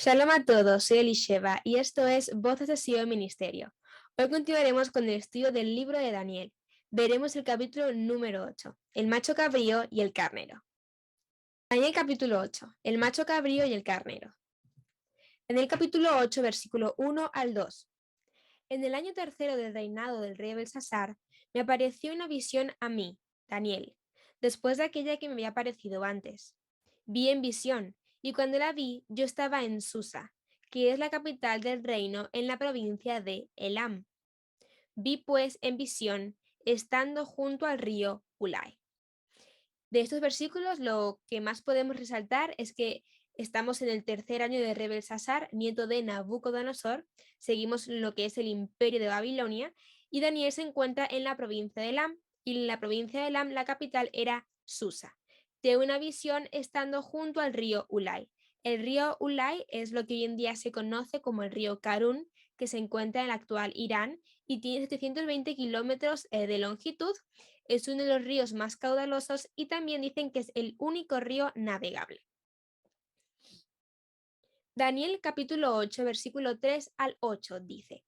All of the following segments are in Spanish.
Shalom a todos, soy Elisheva y esto es Voces de Sion Ministerio. Hoy continuaremos con el estudio del libro de Daniel. Veremos el capítulo número 8, el macho cabrío y el carnero. Daniel capítulo 8, el macho cabrío y el carnero. En el capítulo 8, versículo 1 al 2. En el año tercero del reinado del rey Belsasar, me apareció una visión a mí, Daniel, después de aquella que me había aparecido antes. Vi en visión, y cuando la vi, yo estaba en Susa, que es la capital del reino en la provincia de Elam. Vi pues en visión, estando junto al río Ulai. De estos versículos, lo que más podemos resaltar es que estamos en el tercer año de rey Belsasar, nieto de Nabucodonosor. Seguimos lo que es el imperio de Babilonia, y Daniel se encuentra en la provincia de Elam, y en la provincia de Elam la capital era Susa. De una visión estando junto al río Ulai. El río Ulai es lo que hoy en día se conoce como el río Karun, que se encuentra en el actual Irán y tiene 720 kilómetros de longitud. Es uno de los ríos más caudalosos y también dicen que es el único río navegable. Daniel capítulo 8, versículo 3 al 8 dice: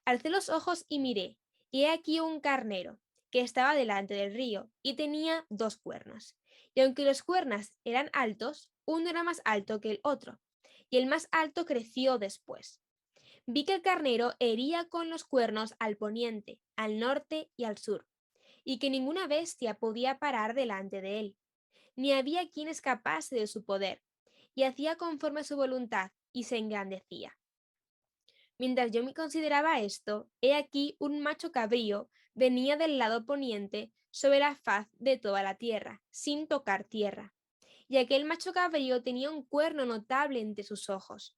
Alcé los ojos y miré, y he aquí un carnero, que estaba delante del río, y tenía dos cuernos. Y aunque los cuernos eran altos, uno era más alto que el otro, y el más alto creció después. Vi que el carnero hería con los cuernos al poniente, al norte y al sur, y que ninguna bestia podía parar delante de él, ni había quien escapase de su poder, y hacía conforme a su voluntad, y se engrandecía. Mientras yo me consideraba esto, he aquí un macho cabrío venía del lado poniente sobre la faz de toda la tierra, sin tocar tierra. Y aquel macho cabrío tenía un cuerno notable entre sus ojos,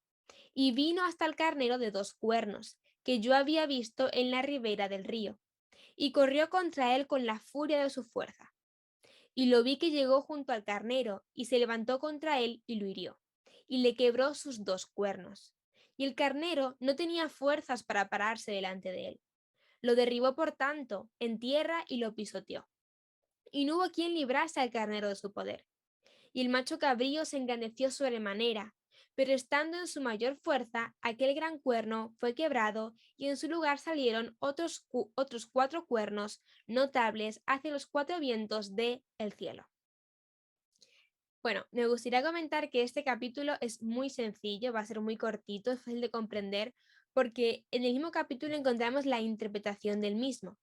y vino hasta el carnero de dos cuernos, que yo había visto en la ribera del río, y corrió contra él con la furia de su fuerza. Y lo vi que llegó junto al carnero, y se levantó contra él y lo hirió, y le quebró sus dos cuernos. Y el carnero no tenía fuerzas para pararse delante de él. Lo derribó por tanto en tierra y lo pisoteó. Y no hubo quien librase al carnero de su poder. Y el macho cabrío se engrandeció sobremanera, pero estando en su mayor fuerza, aquel gran cuerno fue quebrado, y en su lugar salieron otros cuatro cuernos notables hacia los cuatro vientos del cielo. Bueno, me gustaría comentar que este capítulo es muy sencillo, va a ser muy cortito, es fácil de comprender, porque en el mismo capítulo encontramos la interpretación del mismo.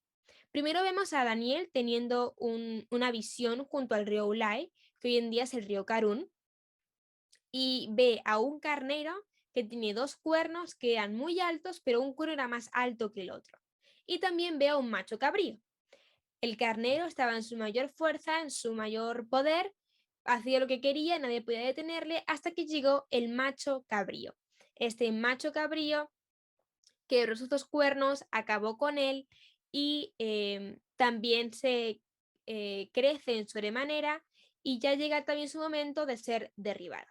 Primero vemos a Daniel teniendo una visión junto al río Ulai, que hoy en día es el río Karun, y ve a un carnero que tiene dos cuernos que eran muy altos, pero un cuerno era más alto que el otro. Y también ve a un macho cabrío. El carnero estaba en su mayor fuerza, en su mayor poder, hacía lo que quería, nadie podía detenerle, hasta que llegó el macho cabrío. Este macho cabrío quebró sus dos cuernos, acabó con él y también se crece en sobremanera, y ya llega también su momento de ser derribado.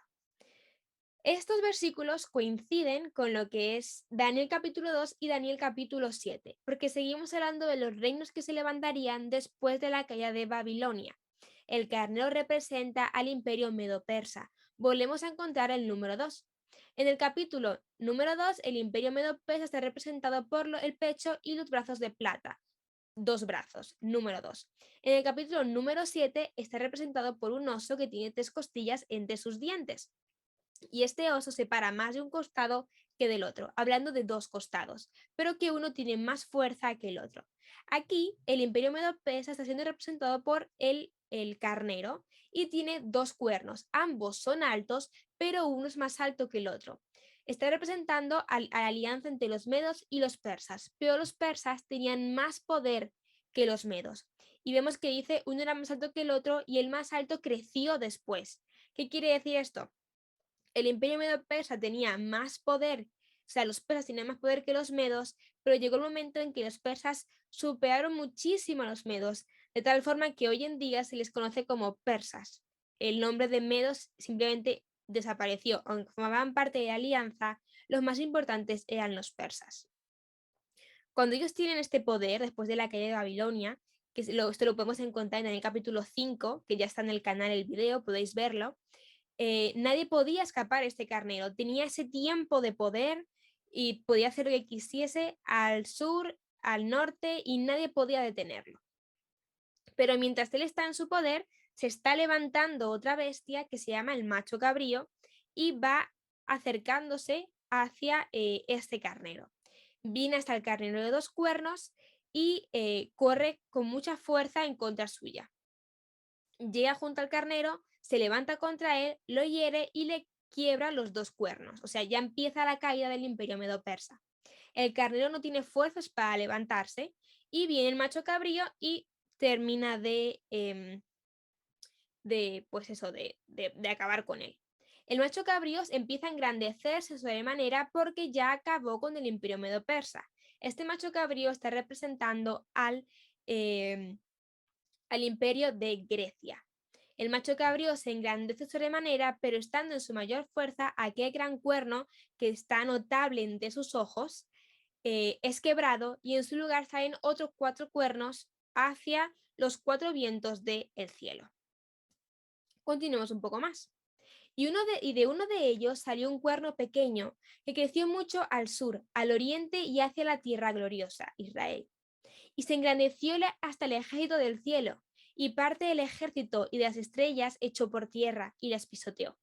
Estos versículos coinciden con lo que es Daniel capítulo 2 y Daniel capítulo 7, porque seguimos hablando de los reinos que se levantarían después de la caída de Babilonia. El carnero representa al imperio medo-persa. Volvemos a encontrar el número 2. En el capítulo número 2, el imperio medo-persa está representado por el pecho y los brazos de plata. Dos brazos, número 2. En el capítulo número 7 está representado por un oso que tiene tres costillas entre sus dientes. Y este oso separa más de un costado que del otro, hablando de dos costados, pero que uno tiene más fuerza que el otro. Aquí el imperio medo-persa está siendo representado por el carnero y tiene dos cuernos. Ambos son altos, pero uno es más alto que el otro. Está representando a la alianza entre los medos y los persas, pero los persas tenían más poder que los medos. Y vemos que dice uno era más alto que el otro y el más alto creció después. ¿Qué quiere decir esto? El imperio medo-persa tenía más poder, o sea, los persas tenían más poder que los medos, pero llegó el momento en que los persas superaron muchísimo a los medos, de tal forma que hoy en día se les conoce como persas. El nombre de medos simplemente desapareció, aunque formaban parte de la alianza, los más importantes eran los persas. Cuando ellos tienen este poder, después de la caída de Babilonia, esto lo podemos encontrar en el capítulo 5, que ya está en el canal el video, podéis verlo. nadie podía escapar a este carnero. Tenía ese tiempo de poder y podía hacer lo que quisiese al sur, al norte, y nadie podía detenerlo. Pero mientras él está en su poder, se está levantando otra bestia que se llama el macho cabrío y va acercándose hacia este carnero. Viene hasta el carnero de 2 cuernos y corre con mucha fuerza en contra suya. Llega junto al carnero, se levanta contra él, lo hiere y le quiebra los 2 cuernos. O sea, ya empieza la caída del imperio medo-persa. El carnero no tiene fuerzas para levantarse y viene el macho cabrío y termina pues eso, de acabar con él. El macho cabrío empieza a engrandecerse sobremanera porque ya acabó con el imperio medo-persa. Este macho cabrío está representando al imperio de Grecia. El macho cabrío se engrandece sobremanera, pero estando en su mayor fuerza, aquel gran cuerno que está notable entre sus ojos es quebrado y en su lugar salen otros 4 cuernos hacia los 4 vientos del cielo. Continuemos un poco más. Y de uno de ellos salió un cuerno pequeño que creció mucho al sur, al oriente y hacia la tierra gloriosa, Israel. Y se engrandeció hasta el ejército del cielo, y parte del ejército y de las estrellas echó por tierra y las pisoteó.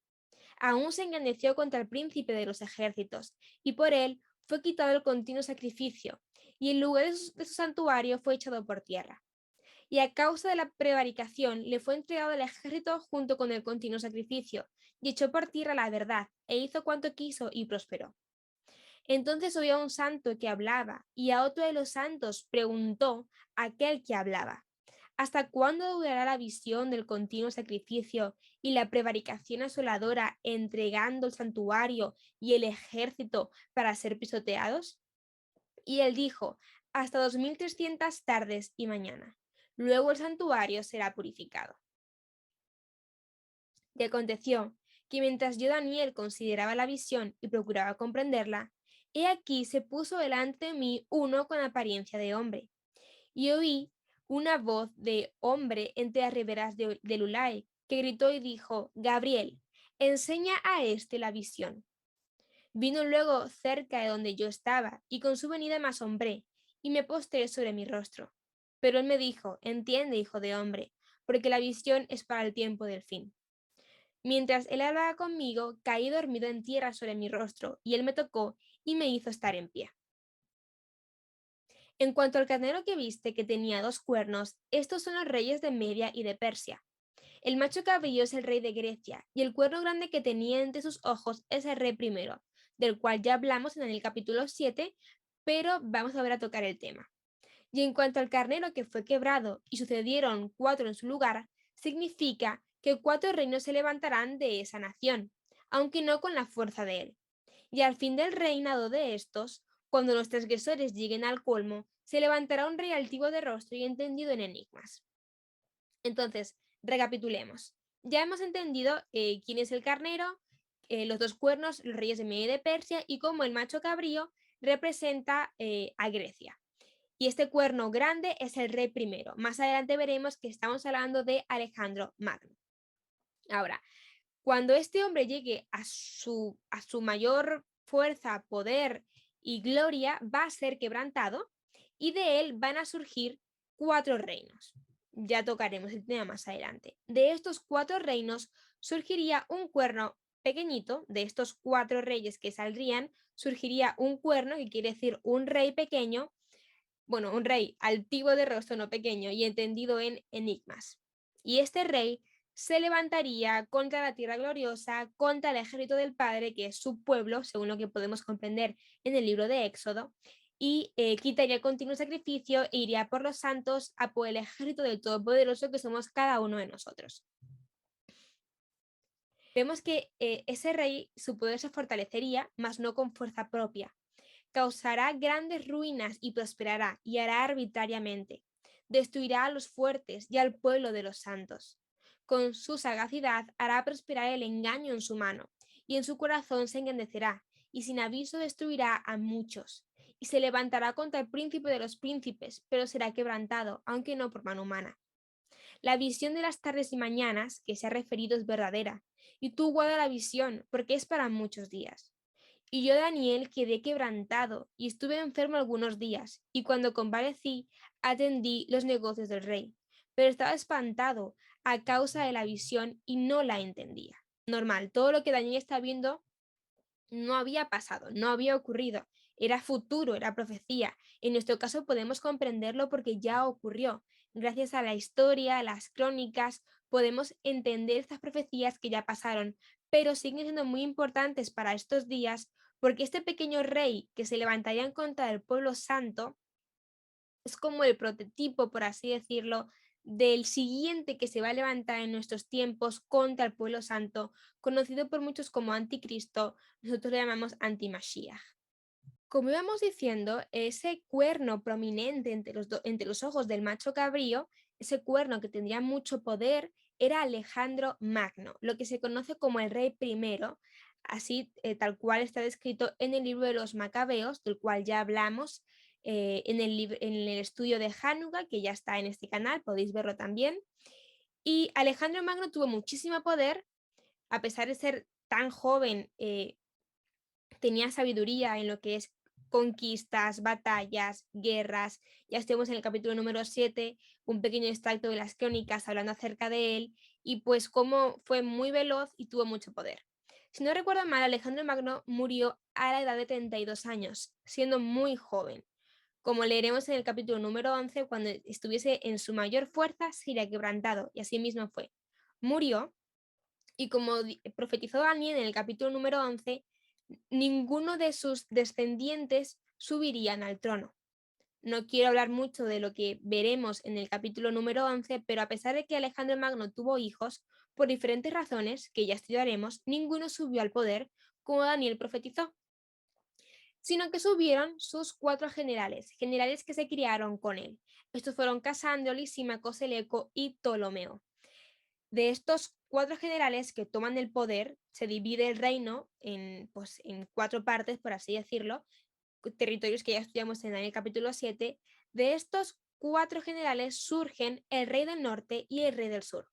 Aún se engrandeció contra el príncipe de los ejércitos, y por él fue quitado el continuo sacrificio, y el lugar de su santuario fue echado por tierra. Y a causa de la prevaricación le fue entregado el ejército junto con el continuo sacrificio, y echó por tierra la verdad, e hizo cuanto quiso y prosperó. Entonces oyó a un santo que hablaba, y a otro de los santos preguntó a aquel que hablaba: ¿hasta cuándo durará la visión del continuo sacrificio y la prevaricación asoladora, entregando el santuario y el ejército para ser pisoteados? Y él dijo: hasta 2300 tardes y mañana. Luego el santuario será purificado. Y aconteció que mientras yo, Daniel, consideraba la visión y procuraba comprenderla, he aquí se puso delante de mí uno con apariencia de hombre, y oí una voz de hombre entre las riberas del Ulai, que gritó y dijo: Gabriel, enseña a este la visión. Vino luego cerca de donde yo estaba, y con su venida me asombré, y me postré sobre mi rostro. Pero él me dijo: entiende, hijo de hombre, porque la visión es para el tiempo del fin. Mientras él hablaba conmigo, caí dormido en tierra sobre mi rostro, y él me tocó y me hizo estar en pie. En cuanto al carnero que viste, que tenía 2 cuernos, estos son los reyes de Media y de Persia. El macho cabrío es el rey de Grecia, y el cuerno grande que tenía entre sus ojos es el rey primero, del cual ya hablamos en el capítulo 7, pero vamos a volver a tocar el tema. Y en cuanto al carnero que fue quebrado y sucedieron 4 en su lugar, significa que 4 reinos se levantarán de esa nación, aunque no con la fuerza de él. Y al fin del reinado de estos, cuando los transgresores lleguen al colmo, se levantará un rey altivo de rostro y entendido en enigmas. Entonces, recapitulemos. Ya hemos entendido quién es el carnero, los 2 cuernos, los reyes de Media y de Persia, y cómo el macho cabrío representa a Grecia. Y este cuerno grande es el rey primero. Más adelante veremos que estamos hablando de Alejandro Magno. Ahora, cuando este hombre llegue a su mayor fuerza, poder y gloria, va a ser quebrantado y de él van a surgir 4 reinos. Ya tocaremos el tema más adelante. De estos 4 reinos surgiría un cuerno pequeñito. De estos 4 reyes que saldrían, surgiría un cuerno, que quiere decir un rey pequeño, bueno, un rey altivo de rostro, no pequeño, y entendido en enigmas. Y este rey se levantaría contra la tierra gloriosa, contra el ejército del Padre, que es su pueblo, según lo que podemos comprender en el libro de Éxodo, y quitaría el continuo sacrificio e iría por los santos a por el ejército del Todopoderoso, que somos cada uno de nosotros. Vemos que ese rey, su poder se fortalecería, mas no con fuerza propia. Causará grandes ruinas y prosperará, y hará arbitrariamente. Destruirá a los fuertes y al pueblo de los santos. Con su sagacidad hará prosperar el engaño en su mano, y en su corazón se engrandecerá, y sin aviso destruirá a muchos. Y se levantará contra el príncipe de los príncipes, pero será quebrantado, aunque no por mano humana. La visión de las tardes y mañanas que se ha referido es verdadera, y tú guarda la visión, porque es para muchos días. Y yo, Daniel, quedé quebrantado y estuve enfermo algunos días, y cuando convalecí, atendí los negocios del rey, pero estaba espantado a causa de la visión y no la entendía. Normal, todo lo que Daniel está viendo no había pasado, no había ocurrido, era futuro, era profecía. En nuestro caso podemos comprenderlo porque ya ocurrió. Gracias a la historia, a las crónicas, podemos entender estas profecías que ya pasaron, pero siguen siendo muy importantes para estos días porque este pequeño rey que se levantaría en contra del pueblo santo es como el prototipo, por así decirlo, del siguiente que se va a levantar en nuestros tiempos contra el pueblo santo, conocido por muchos como anticristo, nosotros le llamamos antimashiach. Como íbamos diciendo, ese cuerno prominente entre los ojos del macho cabrío, ese cuerno que tendría mucho poder, era Alejandro Magno, lo que se conoce como el rey primero, así tal cual está descrito en el libro de los Macabeos, del cual ya hablamos en el estudio de Hanukkah, que ya está en este canal, podéis verlo también. Y Alejandro Magno tuvo muchísimo poder, a pesar de ser tan joven, tenía sabiduría en lo que es conquistas, batallas, guerras. Ya estemos en el capítulo número 7, un pequeño extracto de las crónicas hablando acerca de él y pues cómo fue muy veloz y tuvo mucho poder. Si no recuerdo mal, Alejandro Magno murió a la edad de 32 años, siendo muy joven. Como leeremos en el capítulo número 11, cuando estuviese en su mayor fuerza, sería quebrantado, y así mismo fue. Murió, y como profetizó Daniel en el capítulo número 11, ninguno de sus descendientes subirían al trono. No quiero hablar mucho de lo que veremos en el capítulo número 11, pero a pesar de que Alejandro Magno tuvo hijos, por diferentes razones que ya estudiaremos, ninguno subió al poder como Daniel profetizó, sino que subieron sus 4 generales, generales que se criaron con él. Estos fueron Casandro, Lisímaco, Seleco y Ptolomeo. De estos 4 generales que toman el poder, se divide el reino pues, en 4 partes, por así decirlo, territorios que ya estudiamos en el capítulo 7. De estos 4 generales surgen el rey del norte y el rey del sur.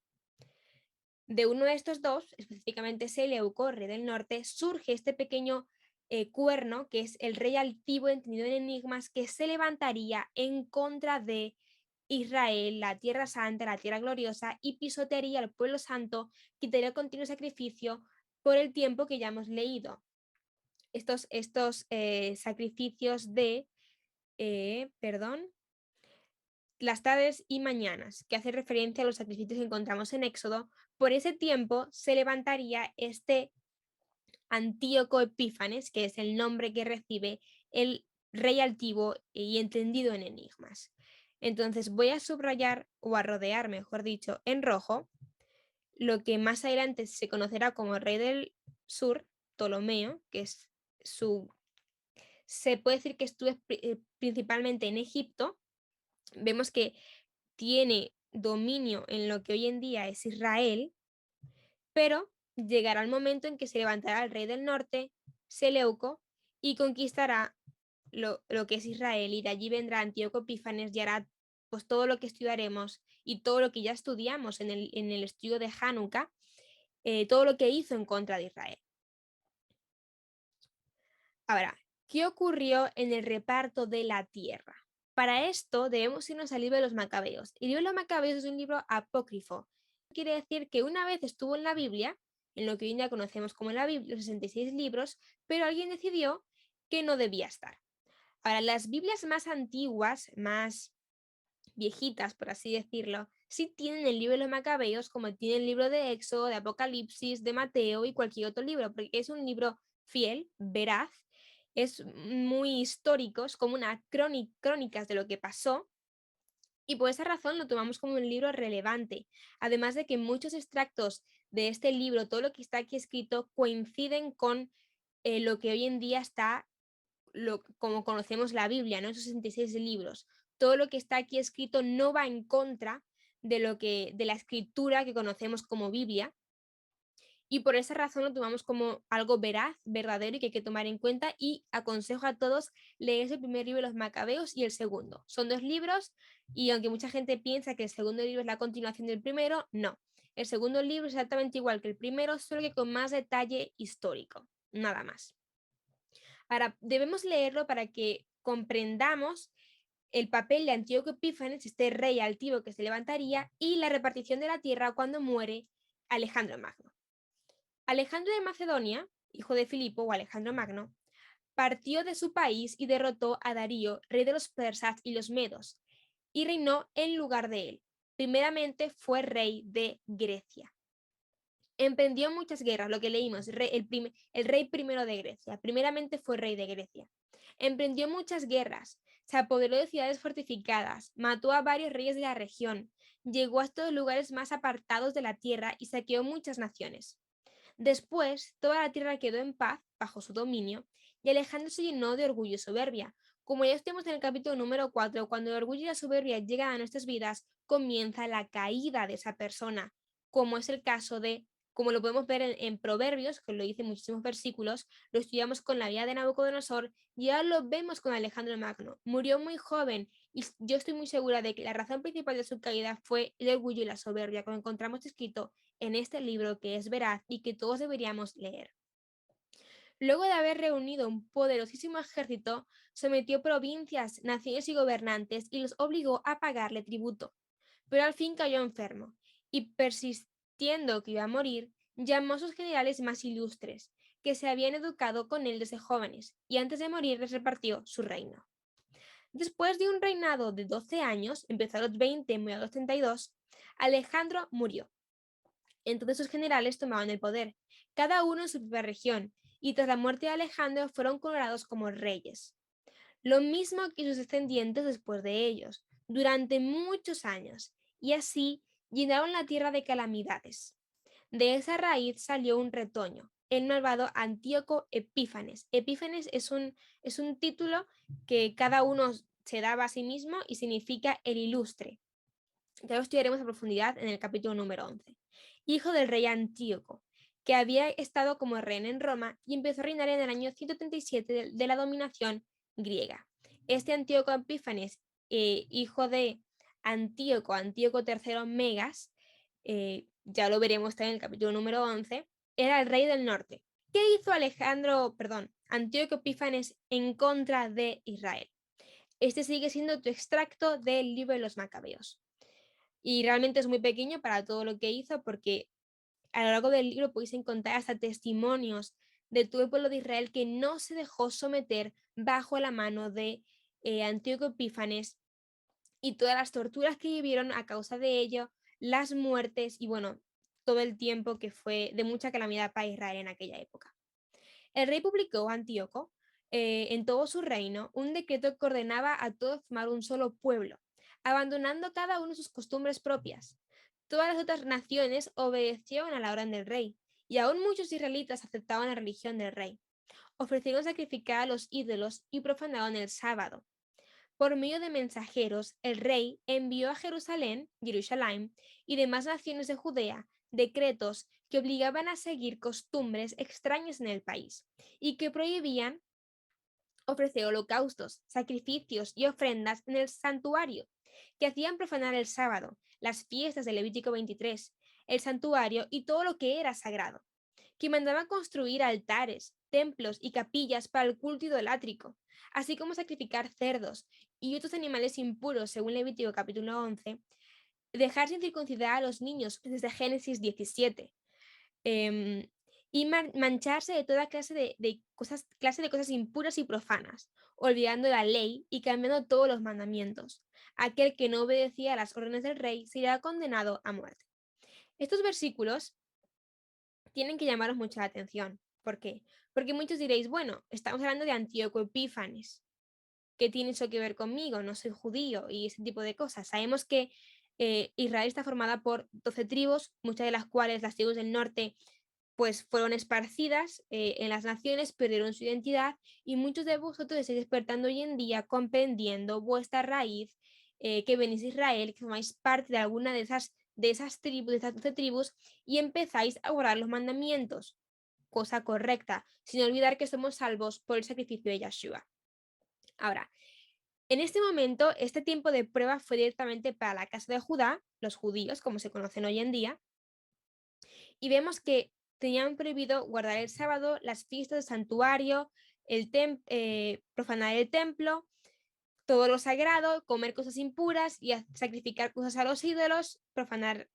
De uno de estos dos, específicamente Seleuco, rey del norte, surge este pequeño cuerno, que es el rey altivo entendido en enigmas, que se levantaría en contra de Israel, la tierra santa, la tierra gloriosa, y pisotearía al pueblo santo, quitaría continuo sacrificio por el tiempo que ya hemos leído. Estos sacrificios de, perdón, las tardes y mañanas, que hace referencia a los sacrificios que encontramos en Éxodo. Por ese tiempo se levantaría este Antíoco Epífanes, que es el nombre que recibe el rey altivo y entendido en enigmas. Entonces voy a subrayar o a rodear, mejor dicho, en rojo lo que más adelante se conocerá como rey del sur, Ptolomeo, que es se puede decir que estuvo principalmente en Egipto. Vemos que tiene dominio en lo que hoy en día es Israel, pero llegará el momento en que se levantará el rey del norte, Seleuco, y conquistará lo que es Israel, y de allí vendrá Antíoco Epífanes y hará pues todo lo que estudiaremos y todo lo que ya estudiamos en el estudio de Hanukkah, todo lo que hizo en contra de Israel. Ahora, ¿qué ocurrió en el reparto de la tierra? Para esto debemos irnos al libro de los Macabeos. El libro de los Macabeos es un libro apócrifo. Quiere decir que una vez estuvo en la Biblia, en lo que hoy en día conocemos como la Biblia, los 66 libros, pero alguien decidió que no debía estar. Ahora, las Biblias más antiguas, más viejitas, por así decirlo, sí tienen el libro de los Macabeos, como tiene el libro de Éxodo, de Apocalipsis, de Mateo y cualquier otro libro, porque es un libro fiel, veraz, es muy histórico, es como una crónicas de lo que pasó, y por esa razón lo tomamos como un libro relevante. Además de que muchos extractos de este libro, todo lo que está aquí escrito, coinciden con lo que hoy en día está, como conocemos la Biblia, ¿no? Esos 66 libros. Todo lo que está aquí escrito no va en contra de la escritura que conocemos como Biblia. y por esa razón lo tomamos como algo veraz, verdadero y que hay que tomar en cuenta, y aconsejo a todos leer el primer libro de los Macabeos y el segundo. Son 2 libros y aunque mucha gente piensa que el segundo libro es la continuación del primero, no. El segundo libro es exactamente igual que el primero, solo que con más detalle histórico, nada más. Ahora, debemos leerlo para que comprendamos el papel de Antíoco Epífanes, este rey altivo que se levantaría, y la repartición de la tierra cuando muere Alejandro Magno. Alejandro de Macedonia, hijo de Filipo o Alejandro Magno, partió de su país y derrotó a Darío, rey de los persas y los medos, y reinó en lugar de él. Primeramente fue rey de Grecia. Emprendió muchas guerras, lo que leímos, el rey primero de Grecia. Primeramente fue rey de Grecia. Emprendió muchas guerras, se apoderó de ciudades fortificadas, mató a varios reyes de la región, llegó hasta los lugares más apartados de la tierra y saqueó muchas naciones. Después, toda la tierra quedó en paz bajo su dominio y Alejandro se llenó de orgullo y soberbia. Como ya estemos en el capítulo número 4, cuando el orgullo y la soberbia llegan a nuestras vidas, comienza la caída de esa persona, como es el caso de, como lo podemos ver en Proverbios, que lo dice en muchísimos versículos, lo estudiamos con la vida de Nabucodonosor y ahora lo vemos con Alejandro Magno. Murió muy joven y yo estoy muy segura de que la razón principal de su caída fue el orgullo y la soberbia, como encontramos escrito en este libro que es veraz y que todos deberíamos leer. Luego de haber reunido un poderosísimo ejército, sometió provincias, naciones y gobernantes y los obligó a pagarle tributo. Pero al fin cayó enfermo y, persistiendo que iba a morir, llamó a sus generales más ilustres, que se habían educado con él desde jóvenes, y antes de morir les repartió su reino. Después de un reinado de 12 años, empezó a los 20, murió a los 32, Alejandro murió. Entonces sus generales tomaban el poder, cada uno en su propia región, y tras la muerte de Alejandro fueron coronados como reyes. Lo mismo que sus descendientes después de ellos, durante muchos años, y así llenaron la tierra de calamidades. De esa raíz salió un retoño, el malvado Antíoco Epífanes. Epífanes es un título que cada uno se daba a sí mismo y significa el ilustre. Ya lo estudiaremos a profundidad en el capítulo número 11. Hijo del rey Antíoco, que había estado como rey en Roma y empezó a reinar en el año 137 de la dominación griega. Este Antíoco Epífanes, hijo de Antíoco III Megas, ya lo veremos también en el capítulo número 11, era el rey del norte. ¿Qué hizo Antíoco Epífanes en contra de Israel? Este sigue siendo tu extracto del libro de los Macabeos. Y realmente es muy pequeño para todo lo que hizo, porque a lo largo del libro podéis encontrar hasta testimonios de todo el pueblo de Israel que no se dejó someter bajo la mano de Antíoco Epífanes, y todas las torturas que vivieron a causa de ello, las muertes y bueno, todo el tiempo que fue de mucha calamidad para Israel en aquella época. El rey publicó, Antíoco, en todo su reino, un decreto que ordenaba a todos formar un solo pueblo, abandonando cada uno sus costumbres propias. Todas las otras naciones obedecieron a la orden del rey, y aún muchos israelitas aceptaban la religión del rey. Ofrecieron sacrificar a los ídolos y profanaron el sábado. Por medio de mensajeros, el rey envió a Jerusalén y demás naciones de Judea decretos que obligaban a seguir costumbres extrañas en el país y que prohibían ofrecer holocaustos, sacrificios y ofrendas en el santuario, que hacían profanar el sábado, las fiestas del Levítico 23, el santuario y todo lo que era sagrado, que mandaban construir altares, templos y capillas para el culto idolátrico, así como sacrificar cerdos y otros animales impuros, según Levítico capítulo 11, dejar sin circuncidar a los niños desde Génesis 17, y mancharse de toda clase de cosas impuras y profanas, olvidando la ley y cambiando todos los mandamientos. Aquel que no obedecía a las órdenes del rey sería condenado a muerte. Estos versículos tienen que llamaros mucho la atención. ¿Por qué? Porque muchos diréis, bueno, estamos hablando de Antíoco Epífanes. ¿Qué tiene eso que ver conmigo? No soy judío y ese tipo de cosas. Sabemos que Israel está formada por 12 tribus, muchas de las cuales las tribus del norte pues fueron esparcidas en las naciones, perdieron su identidad, y muchos de vosotros estáis despertando hoy en día comprendiendo vuestra raíz, que venís de Israel, que formáis parte de alguna de esas de esas tribus, de estas 12 tribus, y empezáis a guardar los mandamientos, cosa correcta, sin olvidar que somos salvos por el sacrificio de Yeshua. Ahora, en este momento, este tiempo de prueba fue directamente para la casa de Judá, los judíos, como se conocen hoy en día, y vemos que tenían prohibido guardar el sábado, las fiestas del santuario, profanar el templo, todo lo sagrado, comer cosas impuras y sacrificar cosas a los ídolos, profanar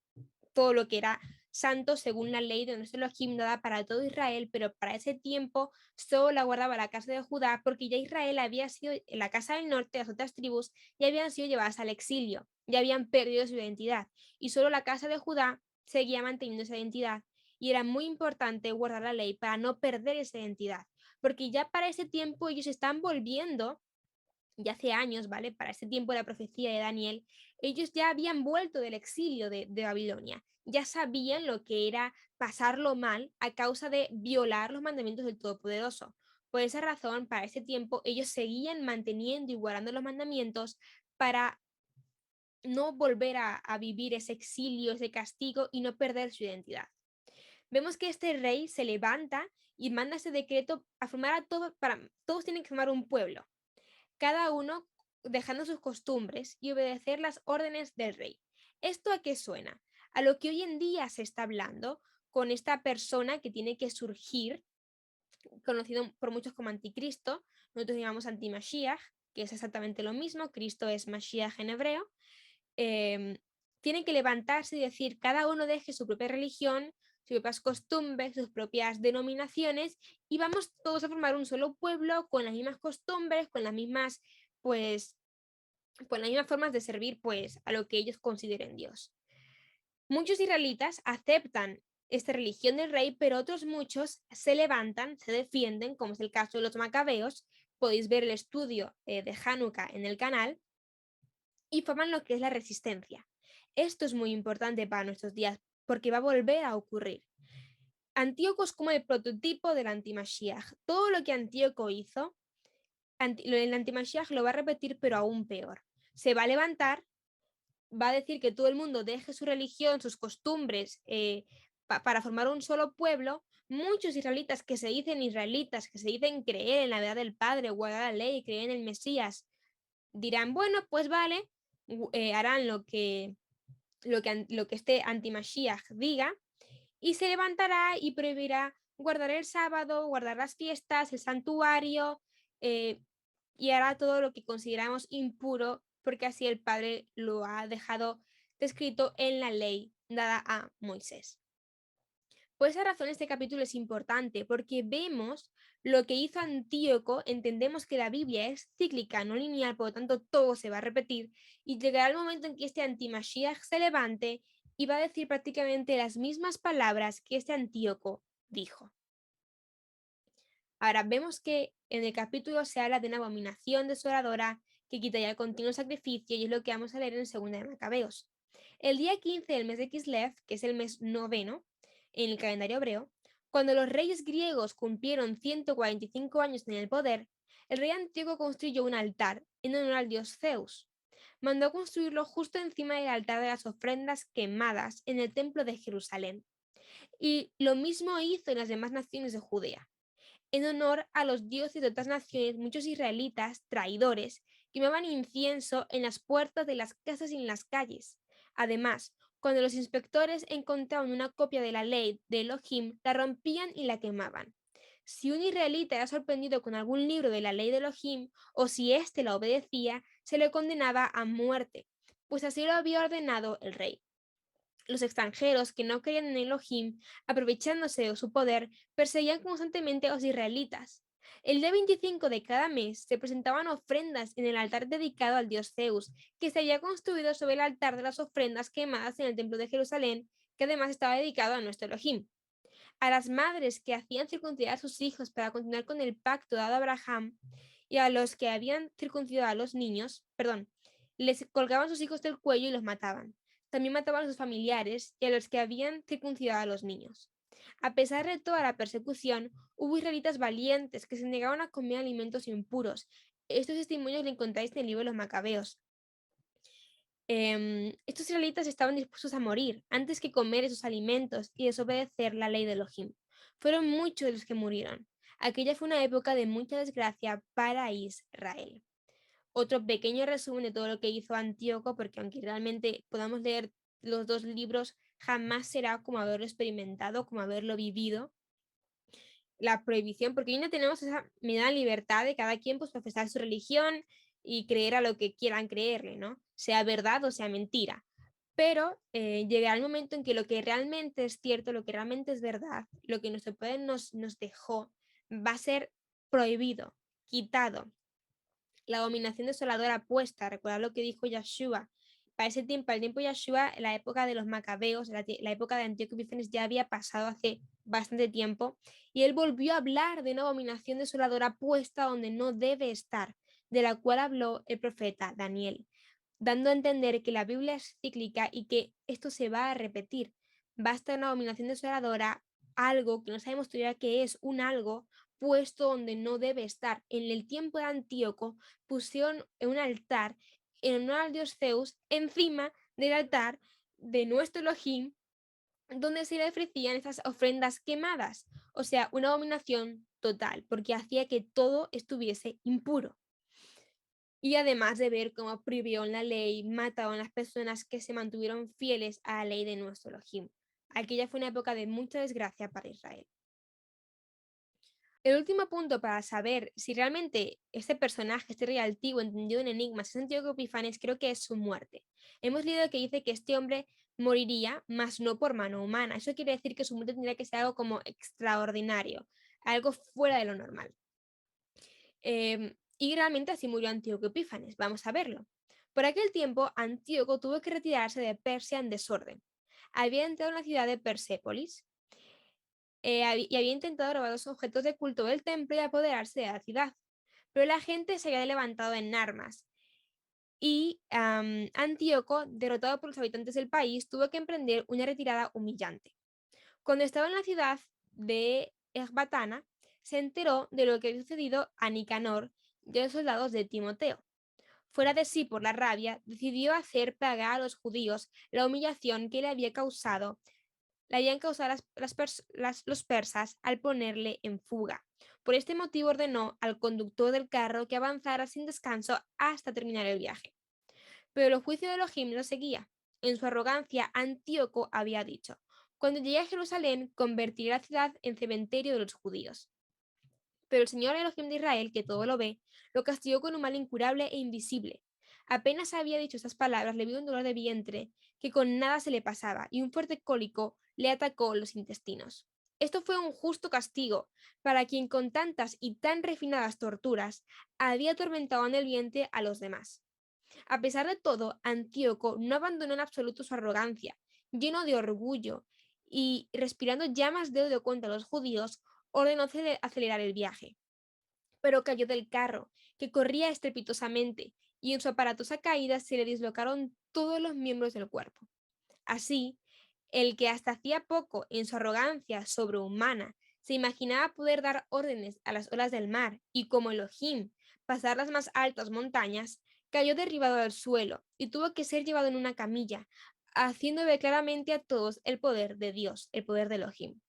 todo lo que era santo según la ley de nuestro Elohim dada para todo Israel, pero para ese tiempo solo la guardaba la casa de Judá porque ya Israel había sido, en la casa del norte, las otras tribus, ya habían sido llevadas al exilio, ya habían perdido su identidad y solo la casa de Judá seguía manteniendo esa identidad y era muy importante guardar la ley para no perder esa identidad, porque ya para ese tiempo ellos están volviendo ya hace años, ¿vale? Para ese tiempo de la profecía de Daniel, ellos ya habían vuelto del exilio de Babilonia, ya sabían lo que era pasarlo mal a causa de violar los mandamientos del Todopoderoso. Por esa razón, para ese tiempo, ellos seguían manteniendo y guardando los mandamientos para no volver a vivir ese exilio, ese castigo y no perder su identidad. Vemos que este rey se levanta y manda ese decreto a formar a todos, todos tienen que formar un pueblo, cada uno dejando sus costumbres y obedecer las órdenes del rey. ¿Esto a qué suena? A lo que hoy en día se está hablando con esta persona que tiene que surgir, conocido por muchos como anticristo, nosotros llamamos anti-Mashiach, que es exactamente lo mismo, Cristo es Mashiach en hebreo. Tienen que levantarse y decir, cada uno deje su propia religión, sus propias costumbres, sus propias denominaciones, y vamos todos a formar un solo pueblo con las mismas costumbres, con las mismas, pues, con las mismas formas de servir, pues, a lo que ellos consideren Dios. Muchos israelitas aceptan esta religión del rey, pero otros muchos se levantan, se defienden, como es el caso de los macabeos. Podéis ver el estudio de Hanukkah en el canal, y forman lo que es la resistencia. Esto es muy importante para nuestros días porque va a volver a ocurrir. Antíoco es como el prototipo del anti-Mashiach. Todo lo que Antíoco hizo, el anti-Mashiach lo va a repetir, pero aún peor. Se va a levantar, va a decir que todo el mundo deje su religión, sus costumbres, para formar un solo pueblo. Muchos israelitas que se dicen israelitas, que se dicen creer en la verdad del Padre, guardar la ley, creer en el Mesías, dirán, bueno, pues vale, harán lo que este anti-Mashiach diga, y se levantará y prohibirá guardar el sábado, guardar las fiestas, el santuario, y hará todo lo que consideramos impuro, porque así el Padre lo ha dejado descrito en la ley dada a Moisés. Por esa razón este capítulo es importante, porque vemos lo que hizo Antíoco, entendemos que la Biblia es cíclica, no lineal, por lo tanto todo se va a repetir, y llegará el momento en que este anti-Mashiach se levante y va a decir prácticamente las mismas palabras que este Antíoco dijo. Ahora vemos que en el capítulo se habla de una abominación desoladora que quitaría el continuo sacrificio, y es lo que vamos a leer en 2 de Macabeos. El día 15 del mes de Kislev, que es el mes noveno en el calendario hebreo, cuando los reyes griegos cumplieron 145 años en el poder, el rey Antíoco construyó un altar en honor al dios Zeus. Mandó construirlo justo encima del altar de las ofrendas quemadas en el templo de Jerusalén. Y lo mismo hizo en las demás naciones de Judea. En honor a los dioses de otras naciones, muchos israelitas, traidores, quemaban incienso en las puertas de las casas y en las calles. Además, cuando los inspectores encontraban una copia de la ley de Elohim, la rompían y la quemaban. Si un israelita era sorprendido con algún libro de la ley de Elohim, o si éste la obedecía, se le condenaba a muerte, pues así lo había ordenado el rey. Los extranjeros que no creían en Elohim, aprovechándose de su poder, perseguían constantemente a los israelitas. El día 25 de cada mes se presentaban ofrendas en el altar dedicado al dios Zeus, que se había construido sobre el altar de las ofrendas quemadas en el templo de Jerusalén, que además estaba dedicado a nuestro Elohim. A las madres que hacían circuncidar a sus hijos para continuar con el pacto dado a Abraham, y a los que habían circuncidado a los niños, les colgaban sus hijos del cuello y los mataban. También mataban a sus familiares y a los que habían circuncidado a los niños. A pesar de toda la persecución, hubo israelitas valientes que se negaban a comer alimentos impuros. Estos testimonios los encontráis en el libro de los Macabeos. Estos israelitas estaban dispuestos a morir antes que comer esos alimentos y desobedecer la ley de Elohim. Fueron muchos los que murieron. Aquella fue una época de mucha desgracia para Israel. Otro pequeño resumen de todo lo que hizo Antíoco, porque aunque realmente podamos leer los dos libros, jamás será como haberlo experimentado, como haberlo vivido. La prohibición, porque hoy no tenemos esa medida libertad de cada quien pues profesar su religión y creer a lo que quieran creerle, ¿no? Sea verdad o sea mentira. Pero llegará el momento en que lo que realmente es cierto, lo que realmente es verdad, lo que nuestro poder nos dejó, va a ser prohibido, quitado. La dominación desoladora puesta, recordad lo que dijo Yeshua. Para ese tiempo, el tiempo de Yeshua, la época de los macabeos, la época de Antíoco Epífanes ya había pasado hace bastante tiempo, y él volvió a hablar de una dominación desoladora puesta donde no debe estar, de la cual habló el profeta Daniel, dando a entender que la Biblia es cíclica y que esto se va a repetir. Va a estar una dominación desoladora, algo que no sabemos todavía qué es, un algo puesto donde no debe estar. En el tiempo de Antíoco pusieron un altar en honor al dios Zeus encima del altar de nuestro Elohim, donde se le ofrecían estas ofrendas quemadas. O sea, una abominación total, porque hacía que todo estuviese impuro. Y además de ver cómo prohibieron la ley, mataron a las personas que se mantuvieron fieles a la ley de nuestro Elohim. Aquella fue una época de mucha desgracia para Israel. El último punto para saber si realmente este personaje, este rey antiguo, entendido en enigmas, es Antíoco Epifanes, creo que es su muerte. Hemos leído que dice que este hombre moriría, mas no por mano humana. Eso quiere decir que su muerte tendría que ser algo como extraordinario, algo fuera de lo normal. Y realmente así murió Antíoco Epífanes. Vamos a verlo. Por aquel tiempo, Antíoco tuvo que retirarse de Persia en desorden. Había entrado en la ciudad de Persépolis y había intentado robar los objetos de culto del templo y apoderarse de la ciudad. Pero la gente se había levantado en armas y Antíoco, derrotado por los habitantes del país, tuvo que emprender una retirada humillante. Cuando estaba en la ciudad de Ecbatana, se enteró de lo que había sucedido a Nicanor y a los soldados de Timoteo. Fuera de sí por la rabia, decidió hacer pagar a los judíos la humillación que le habían causado los persas al ponerle en fuga. Por este motivo ordenó al conductor del carro que avanzara sin descanso hasta terminar el viaje. Pero el juicio de Elohim no seguía. En su arrogancia, Antíoco había dicho: cuando llegue a Jerusalén, convertiré la ciudad en cementerio de los judíos. Pero el Señor Elohim de Israel, que todo lo ve, lo castigó con un mal incurable e invisible. Apenas había dicho estas palabras, le vio un dolor de vientre que con nada se le pasaba, y un fuerte cólico le atacó los intestinos. Esto fue un justo castigo para quien con tantas y tan refinadas torturas había atormentado en el vientre a los demás. A pesar de todo, Antíoco no abandonó en absoluto su arrogancia. Lleno de orgullo y respirando llamas de odio contra los judíos, ordenó acelerar el viaje. Pero cayó del carro, que corría estrepitosamente, y en su aparatosa caída se le dislocaron todos los miembros del cuerpo. Así, el que hasta hacía poco, en su arrogancia sobrehumana, se imaginaba poder dar órdenes a las olas del mar y, como Elohim, pasar las más altas montañas, cayó derribado al suelo y tuvo que ser llevado en una camilla, haciendo ver claramente a todos el poder de Dios, el poder de Elohim.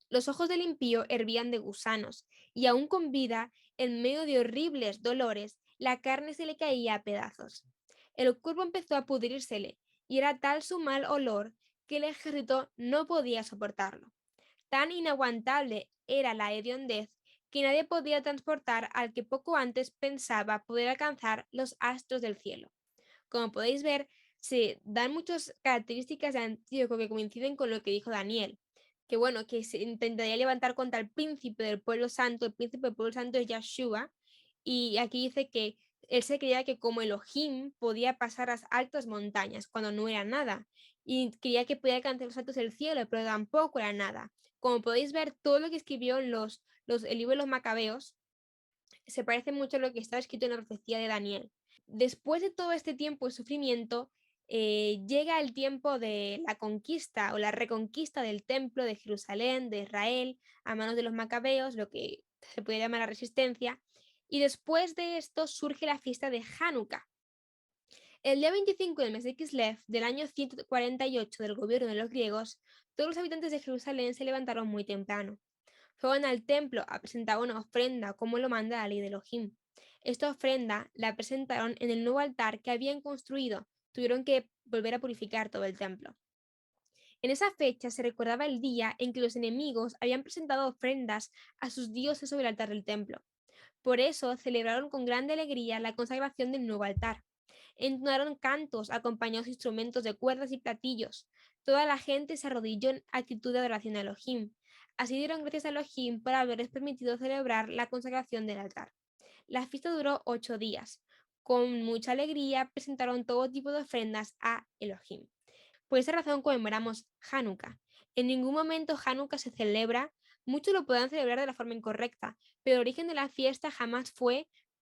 Los ojos del impío hervían de gusanos, y aún con vida, en medio de horribles dolores, la carne se le caía a pedazos. El cuerpo empezó a pudrírsele, y era tal su mal olor que el ejército no podía soportarlo. Tan inaguantable era la hediondez que nadie podía transportar al que poco antes pensaba poder alcanzar los astros del cielo. Como podéis ver, se dan muchas características de Antíoco que coinciden con lo que dijo Daniel, que bueno, que se intentaría levantar contra el príncipe del pueblo santo. El príncipe del pueblo santo es Yeshua, y aquí dice que él se creía que como Elohim podía pasar las altas montañas cuando no era nada, y creía que podía alcanzar los altos del cielo, pero tampoco era nada. Como podéis ver, todo lo que escribió en el libro de los Macabeos se parece mucho a lo que está escrito en la profecía de Daniel. Después de todo este tiempo de sufrimiento, llega el tiempo de la conquista o la reconquista del templo de Jerusalén, de Israel, a manos de los macabeos, lo que se puede llamar la resistencia, y después de esto surge la fiesta de Hanukkah. El día 25 del mes de Kislev del año 148 del gobierno de los griegos, todos los habitantes de Jerusalén se levantaron muy temprano. Fueron al templo a presentar una ofrenda como lo manda la ley de Elohim. Esta ofrenda la presentaron en el nuevo altar que habían construido. Tuvieron que volver a purificar todo el templo. En esa fecha se recordaba el día en que los enemigos habían presentado ofrendas a sus dioses sobre el altar del templo. Por eso celebraron con grande alegría la consagración del nuevo altar. Entonaron cantos acompañados de instrumentos de cuerdas y platillos. Toda la gente se arrodilló en actitud de adoración a Elohim. Así dieron gracias a Elohim por haberles permitido celebrar la consagración del altar. La fiesta duró 8 días. Con mucha alegría presentaron todo tipo de ofrendas a Elohim. Por esa razón conmemoramos Hanukkah. En ningún momento Hanukkah se celebra, muchos lo puedan celebrar de la forma incorrecta, pero el origen de la fiesta jamás fue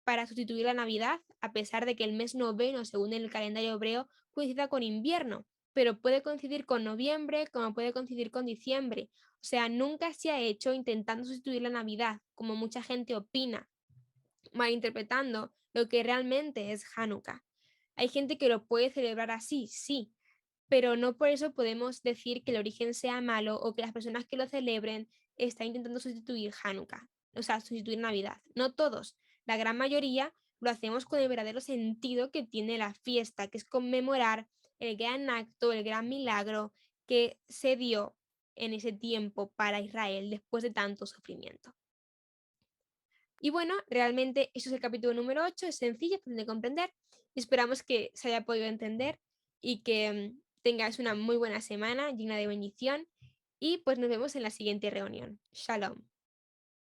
para sustituir la Navidad, a pesar de que el mes noveno, según el calendario hebreo, coincida con invierno, pero puede coincidir con noviembre como puede coincidir con diciembre. O sea, nunca se ha hecho intentando sustituir la Navidad, como mucha gente opina, malinterpretando lo que realmente es Hanukkah. Hay gente que lo puede celebrar así, sí, pero no por eso podemos decir que el origen sea malo o que las personas que lo celebren están intentando sustituir Hanukkah, o sea, sustituir Navidad. No todos, la gran mayoría lo hacemos con el verdadero sentido que tiene la fiesta, que es conmemorar el gran acto, el gran milagro que se dio en ese tiempo para Israel después de tanto sufrimiento. Y bueno, realmente eso es el capítulo número 8, es sencillo, fácil de comprender. Esperamos que se haya podido entender y que tengas una muy buena semana llena de bendición y pues nos vemos en la siguiente reunión. Shalom.